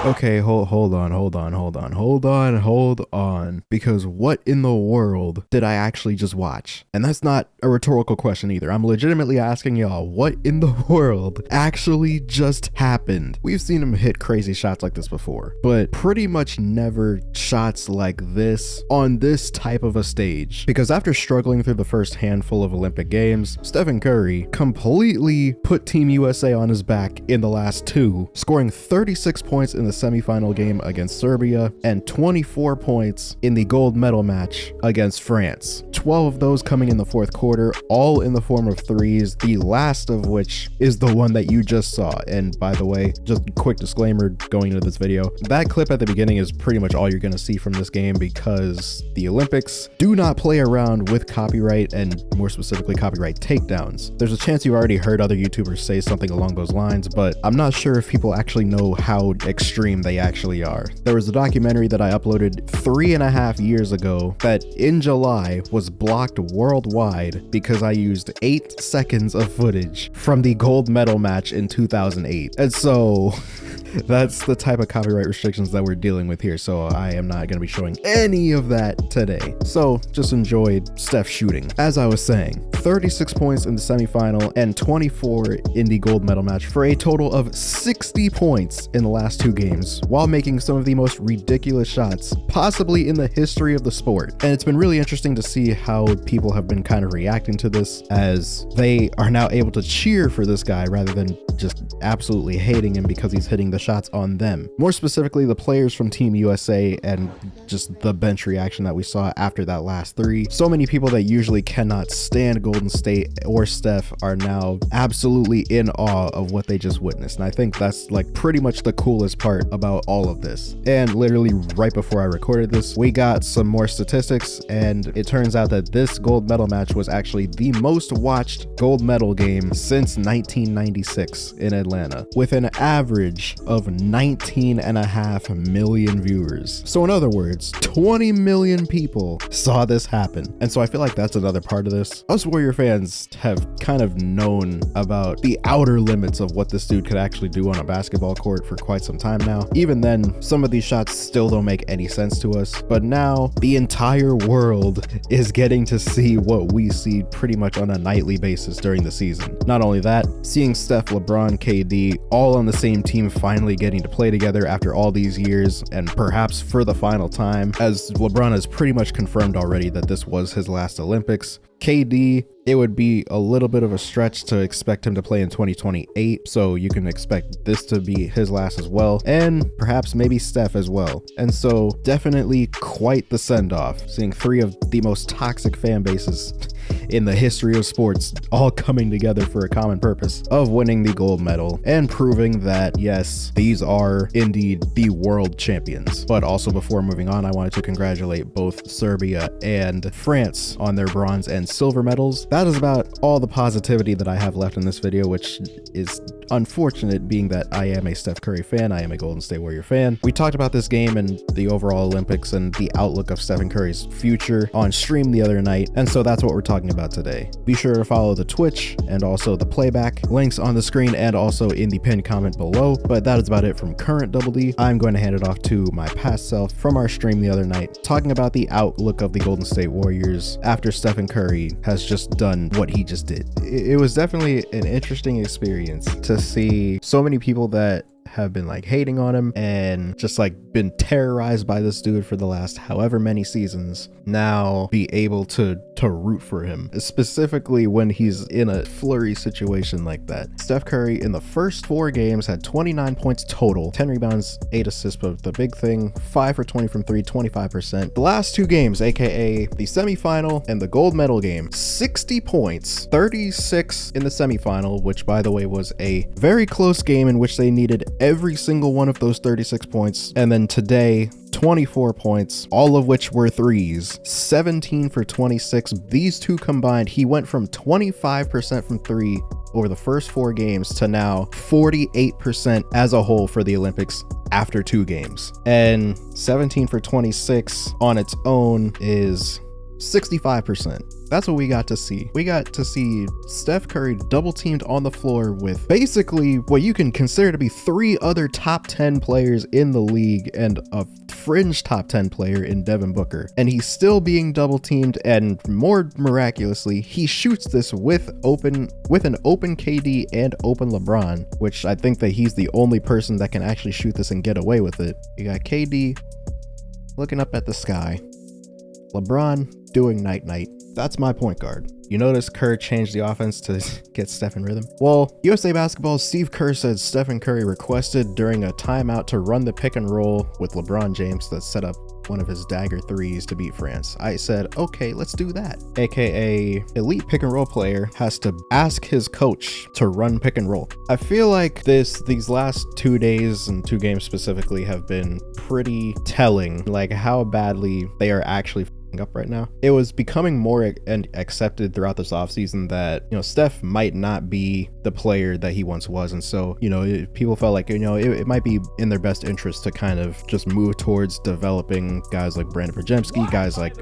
Okay, hold on. Because what in the world did I actually just watch? And that's not a rhetorical question either. I'm legitimately asking y'all, what in the world actually just happened? We've seen him hit crazy shots like this before, but pretty much never shots like this on this type of a stage. Because after struggling through the first handful of Olympic Games, Stephen Curry completely put Team USA on his back in the last two, scoring 36 points in the semifinal game against Serbia and 24 points in the gold medal match against France. 12 of those coming in the fourth quarter, all in the form of threes, the last of which is the one that you just saw. And by the way, just a quick disclaimer going into this video, that clip at the beginning is pretty much all you're going to see from this game because the Olympics do not play around with copyright, and more specifically copyright takedowns. There's a chance you've already heard other YouTubers say something along those lines, but I'm not sure if people actually know how extreme they actually are. There was a documentary that I uploaded 3.5 years ago that in July was blocked worldwide because I used 8 seconds of footage from the gold medal match in 2008. And so that's the type of copyright restrictions that we're dealing with here. So I am not going to be showing any of that today. So just enjoyed Steph shooting. As I was saying, 36 points in the semifinal and 24 in the gold medal match for a total of 60 points in the last two games, while making some of the most ridiculous shots possibly in the history of the sport. And it's been really interesting to see how people have been kind of reacting to this, as they are now able to cheer for this guy rather than just absolutely hating him because he's hitting the shots on them. More specifically, the players from Team USA and just the bench reaction that we saw after that last three. So many people that usually cannot stand Golden State or Steph are now absolutely in awe of what they just witnessed. And I think that's like pretty much the coolest part about all of this. And literally right before I recorded this, we got some more statistics, and it turns out that this gold medal match was actually the most watched gold medal game since 1996 in Atlanta, with an average of 19.5 million viewers. So in other words, 20 million people saw this happen. And so I feel like that's another part of this. Us Warrior fans have kind of known about the outer limits of what this dude could actually do on a basketball court for quite some time now. Even then, some of these shots still don't make any sense to us, but now the entire world is getting to see what we see pretty much on a nightly basis during the season. Not only that, seeing Steph, LeBron, KD all on the same team finally getting to play together after all these years, and perhaps for the final time, as LeBron has pretty much confirmed already that this was his last Olympics. KD, it would be a little bit of a stretch to expect him to play in 2028, so you can expect this to be his last as well, and perhaps maybe Steph as well. And so definitely quite the send-off, seeing three of the most toxic fan bases in the history of sports all coming together for a common purpose of winning the gold medal and proving that yes, these are indeed the world champions. But also, before moving on, I wanted to congratulate both Serbia and France on their bronze and silver medals. That is about all the positivity that I have left in this video, which is unfortunate being that I am a Steph Curry fan, I am a Golden State Warrior fan. We talked about this game and the overall Olympics and the outlook of Stephen Curry's future on stream the other night, and so that's what we're talking about today. Be sure to follow the Twitch and also the playback, links on the screen and also in the pinned comment below. But that is about it from current Double D. I'm going to hand it off to my past self from our stream the other night, talking about the outlook of the Golden State Warriors after Stephen Curry has just done what he just did. It was definitely an interesting experience to see so many people that have been like hating on him and just like been terrorized by this dude for the last however many seasons now be able to root for him, specifically when he's in a flurry situation like that. Steph Curry in the first 4 games had 29 points total, 10 rebounds, 8 assists, but the big thing, 5 for 20 from 3, 25%. The last 2 games, aka the semifinal and the gold medal game, 60 points, 36 in the semifinal, which by the way was a very close game in which they needed every single one of those 36 points. And then today, 24 points, all of which were threes, 17 for 26. These two combined, he went from 25% from 3 over the first 4 games to now 48% as a whole for the Olympics after 2 games. And 17 for 26 on its own is 65%. That's what we got to see. We got to see Steph Curry double teamed on the floor with basically what you can consider to be 3 other top 10 players in the league and a fringe top 10 player in Devin Booker. And he's still being double teamed, and more miraculously, he shoots this with an open KD and open LeBron, which I think that he's the only person that can actually shoot this and get away with it. You got KD looking up at the sky, LeBron doing night-night. That's my point guard. You notice Kerr changed the offense to get Steph in rhythm? Well, USA Basketball's Steve Kerr said Stephen Curry requested during a timeout to run the pick and roll with LeBron James that set up one of his dagger threes to beat France. I said, okay, let's do that. AKA, elite pick and roll player has to ask his coach to run pick and roll. I feel like these last 2 days and 2 games specifically have been pretty telling, like how badly they are actually up right now. It was becoming more accepted throughout this offseason that, you know, Steph might not be the player that he once was. And so, you know, people felt like, you know, it might be in their best interest to kind of just move towards developing guys like Brandon Podziemski, guys like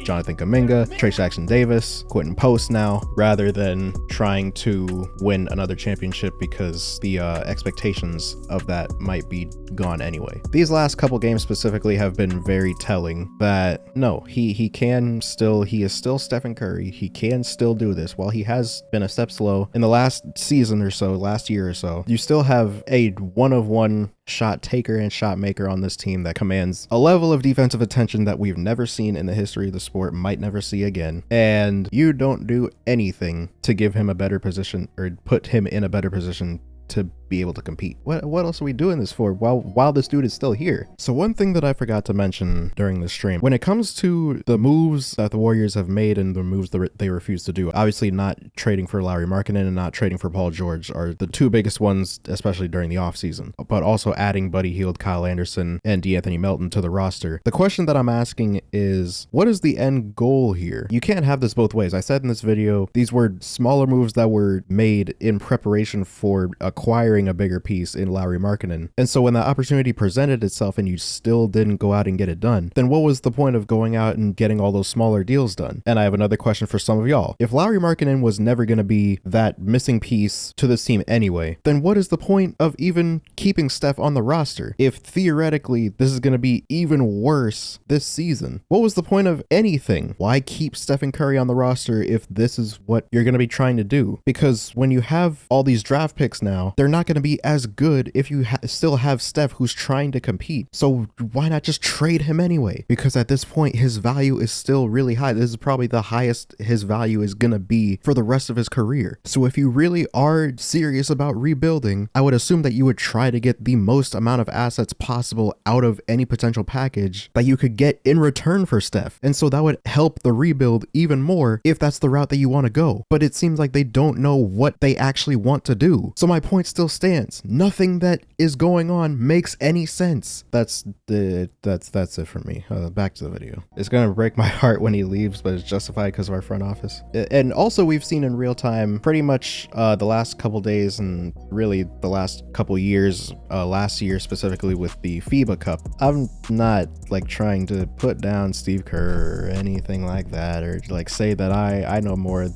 Jonathan Kuminga, Trey Jackson-Davis, Quentin Post now, rather than trying to win another championship because the expectations of that might be gone anyway. These last couple games specifically have been very telling that no, he is still Stephen Curry. He can still do this. While he has been a step slow in the last season or so, last year or so, you still have a one-of-one shot taker and shot maker on this team that commands a level of defensive attention that we've never seen in the history of the sport, might never see again. And you don't do anything to give him a better position or put him in a better position to be able to compete. What else are we doing this for while this dude is still here? So one thing that I forgot to mention during the stream, when it comes to the moves that the Warriors have made and the moves that they refuse to do, obviously not trading for Lauri Markkanen and not trading for Paul George are the 2 biggest ones, especially during the offseason, but also adding Buddy Hield, Kyle Anderson, and DeAnthony Melton to the roster. The question that I'm asking is, what is the end goal here? You can't have this both ways. I said in this video, these were smaller moves that were made in preparation for acquiring a bigger piece in Lauri Markkanen. And so when that opportunity presented itself and you still didn't go out and get it done, then what was the point of going out and getting all those smaller deals done? And I have another question for some of y'all. If Lauri Markkanen was never going to be that missing piece to this team anyway, then what is the point of even keeping Steph on the roster? If theoretically this is going to be even worse this season, what was the point of anything? Why keep Stephen Curry on the roster if this is what you're going to be trying to do? Because when you have all these draft picks now, they're not going to be as good if you still have Steph who's trying to compete. So why not just trade him anyway? Because at this point, his value is still really high. This is probably the highest his value is going to be for the rest of his career. So if you really are serious about rebuilding, I would assume that you would try to get the most amount of assets possible out of any potential package that you could get in return for Steph. And so that would help the rebuild even more if that's the route that you want to go. But it seems like they don't know what they actually want to do. So my point still stands. Nothing that is going on makes any sense. That's it for me. Back to the video. It's gonna break my heart when he leaves, but it's justified because of our front office. And also we've seen in real time pretty much the last couple days and really the last couple years, last year specifically with the FIBA Cup. I'm not like trying to put down Steve Kerr or anything like that, or like say that I know more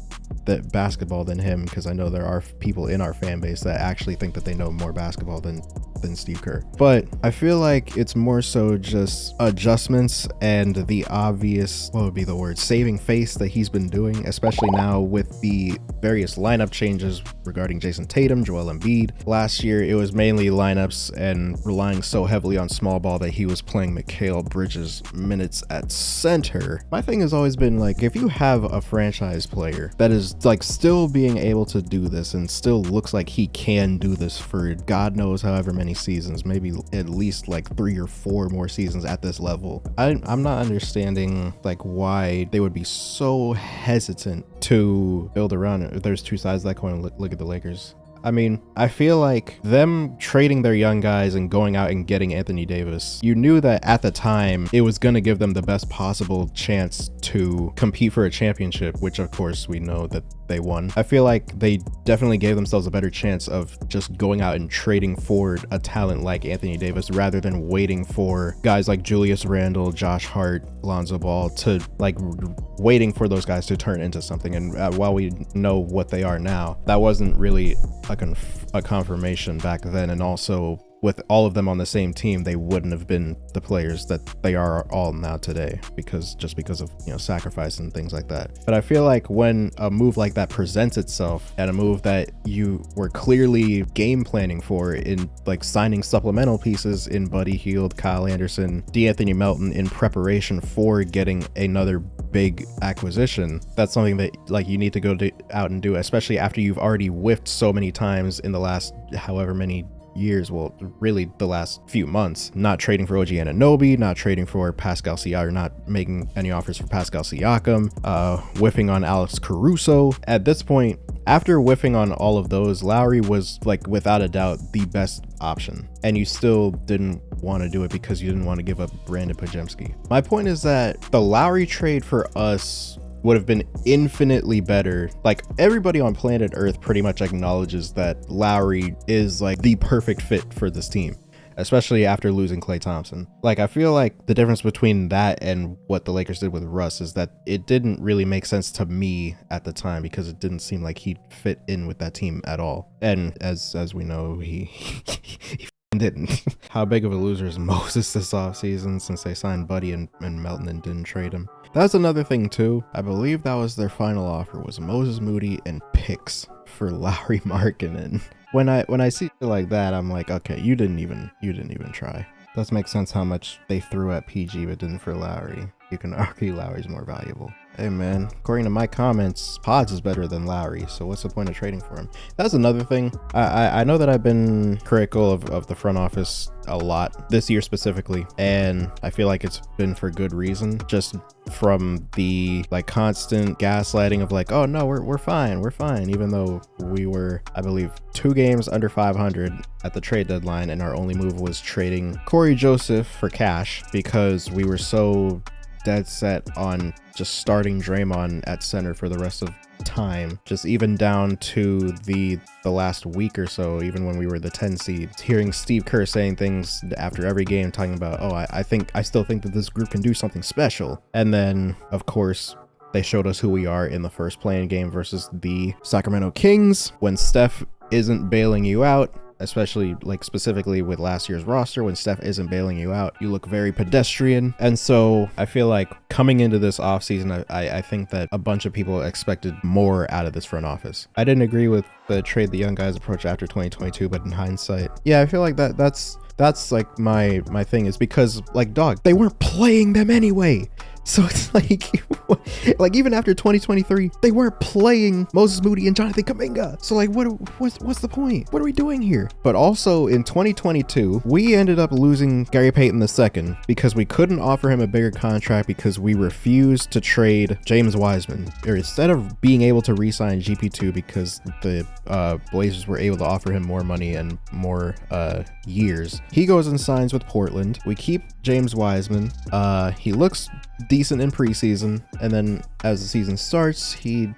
that basketball than him, because I know there are people in our fan base that actually think that they know more basketball than Steve Kerr. But I feel like it's more so just adjustments and the obvious, what would be the word, saving face that he's been doing, especially now with the various lineup changes regarding Jason Tatum, Joel Embiid. Last year it was mainly lineups and relying so heavily on small ball that he was playing Mikal Bridges minutes at center. My thing has always been like, if you have a franchise player that is like still being able to do this and still looks like he can do this for God knows however many seasons, maybe at least like 3 or 4 more seasons at this level, I'm not understanding like why they would be so hesitant to build around it. There's 2 sides to that coin. Look at the Lakers. I mean, I feel like them trading their young guys and going out and getting Anthony Davis, you knew that at the time it was going to give them the best possible chance to compete for a championship, which of course we know that they won. I feel like they definitely gave themselves a better chance of just going out and trading for a talent like Anthony Davis rather than waiting for guys like Julius Randle, Josh Hart, Lonzo Ball to like waiting for those guys to turn into something. And while we know what they are now, that wasn't really a confirmation back then. And also with all of them on the same team, they wouldn't have been the players that they are all now today because of, you know, sacrifice and things like that. But I feel like when a move like that presents itself, and a move that you were clearly game planning for in like signing supplemental pieces in Buddy Hield, Kyle Anderson, D'Anthony Melton in preparation for getting another big acquisition, that's something that like you need to go out and do, especially after you've already whiffed so many times in the last however many years, well, really the last few months, not trading for OG Anunoby, not trading for Pascal Siakam, not making any offers for Pascal Siakam, whiffing on Alex Caruso. At this point, after whiffing on all of those, Lowry was like without a doubt the best option, and you still didn't want to do it because you didn't want to give up Brandon Podziemski. My point is that the Lowry trade for us would have been infinitely better. Like, everybody on planet Earth pretty much acknowledges that Lowry is like the perfect fit for this team, especially after losing Klay Thompson. Like, I feel like the difference between that and what the Lakers did with Russ is that it didn't really make sense to me at the time because it didn't seem like he'd fit in with that team at all. And as we know, he didn't. How big of a loser is Moses this offseason since they signed Buddy and Melton and didn't trade him? That's another thing too. I believe that was their final offer, was Moses Moody and picks for Lauri Markkanen. When I see it like that, I'm like, okay, you didn't even try. Does make sense how much they threw at PG but didn't for Lowry. You can argue Lowry's more valuable. Hey man, according to my comments, Pods is better than Lowry, so what's the point of trading for him? That's another thing. I know that I've been critical of the front office a lot this year specifically, and I feel like it's been for good reason. Just from the like constant gaslighting of like, oh no, we're fine, even though we were, I believe, 2 games under 500 at the trade deadline, and our only move was trading Corey Joseph for cash because we were so dead set on just starting Draymond at center for the rest of time, just even down to the last week or so, even when we were the 10 seed, hearing Steve Kerr saying things after every game talking about, oh, I still think that this group can do something special. And then of course they showed us who we are in the first playing game versus the Sacramento Kings, when Steph isn't bailing you out, especially like specifically with last year's roster. When Steph isn't bailing you out, you look very pedestrian. And so I feel like coming into this offseason, I think that a bunch of people expected more out of this front office. I didn't agree with the trade the young guys approach after 2022, but in hindsight, yeah, I feel like that's like my thing, is because like, dog, they weren't playing them anyway. So it's like even after 2023, they weren't playing Moses Moody and Jonathan Kuminga. So like, what's the point? What are we doing here? But also in 2022, we ended up losing Gary Payton II because we couldn't offer him a bigger contract because we refused to trade James Wiseman. Or instead of being able to re-sign GP2 because the Blazers were able to offer him more money and more years, he goes and signs with Portland. We keep James Wiseman. He looks decent in preseason, and then as the season starts, he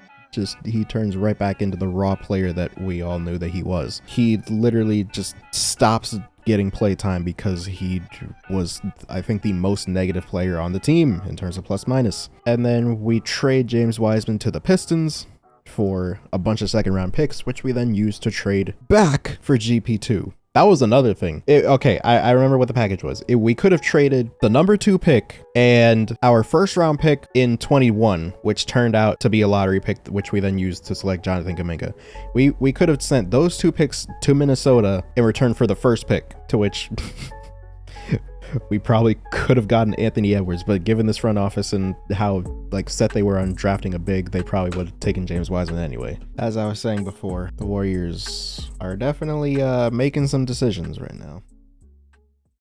turns right back into the raw player that we all knew that he was. He literally just stops getting play time because he was, I think, the most negative player on the team in terms of plus minus. And then we trade James Wiseman to the Pistons for a bunch of second round picks, which we then used to trade back for GP2. That was another thing. I remember what the package was. We could have traded the number 2 pick and our first round pick in 21, which turned out to be a lottery pick, which we then used to select Jonathan Kuminga. We could have sent those 2 picks to Minnesota in return for the first pick, to which we probably could have gotten Anthony Edwards, but given this front office and how like set they were on drafting a big, they probably would have taken James Wiseman anyway. As I was saying before, the Warriors are definitely making some decisions right now.